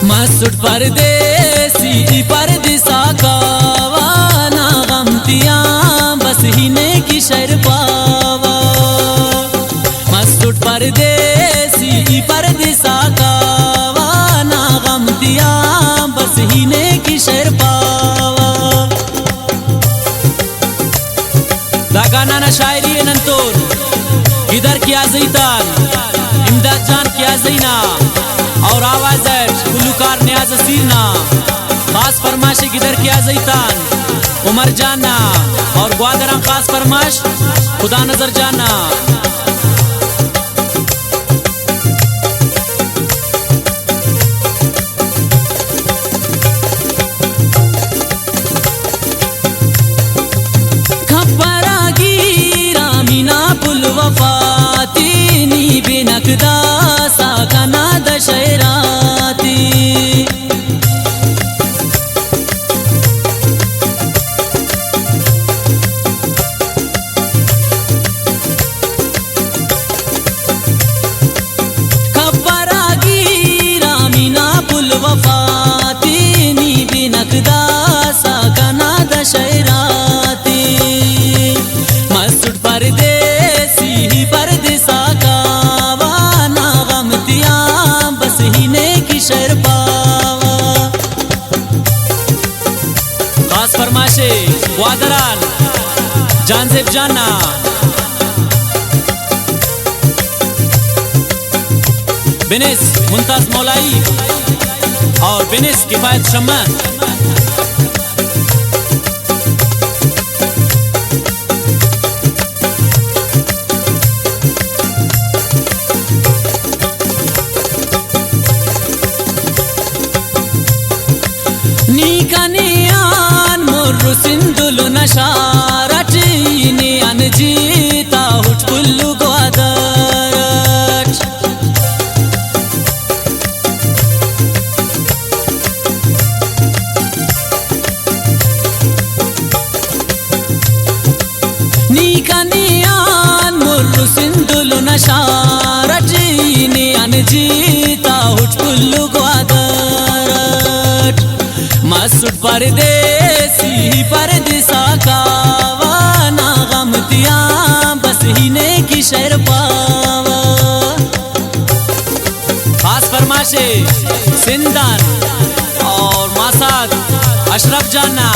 मसूद परदेसी परदेसा कावा ना गमतियां बस हिने की शरपावा। मसूद परदेसी परदेसा कावा ना गमतियां बस हिने की शरपावा। दा गाना ना शायरी नंतोर इधर किया जैतान इमदाद जान किया जैना और आवाज गुलकार न्याज सीरना खास फरमाश किधर किया जैतान उमर जाना और ग्वादरा खास फरमाश खुदा नजर जाना। खबरा गिरा मीना पुल वफातीनी बेनकदा साकना दशहराती। खबरा गिरा मीना पुल वफातीनी बेनकदा साकना दशहराती। मसूद परदेसी परदेसा कावा ना गमतियां बस हिने की शरपावा। खास फरमाशे ग्वादरान जानजेब जाना बिनिस मुमताज मौलाई और बिनिस किफायत शम्मा। नीकानियान मोर्रु सिंधुलु नशारचीनी अनजीता हुटकुल्लु ग्वादरच। नीकानियान मोर्रु सिंधुलु नशारचीनी अनजीता हुटकुल्लु ग्वादरच। मसूद परदेसी परदेसा कावा ना गमतियां बस हिने की शरपावा। खास फरमाशे सिंदान और मासाद अशरफ जाना।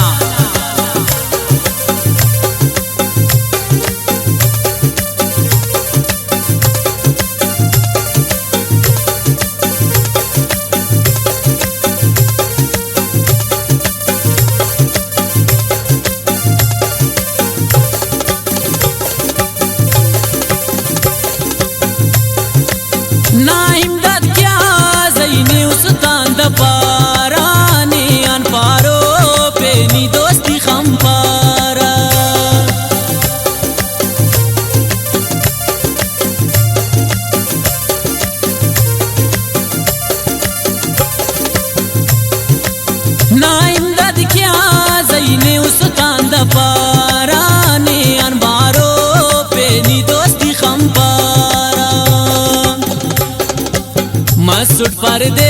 ना इमदाद क्या जैने उस्तान दपाराने अनपारो पे नी दोस्ती खंपारा। ना इमदाद क्या जैने उस्तान दपाराने अनपारो पे नी दोस्ती खंपारा। मसूद परदेसी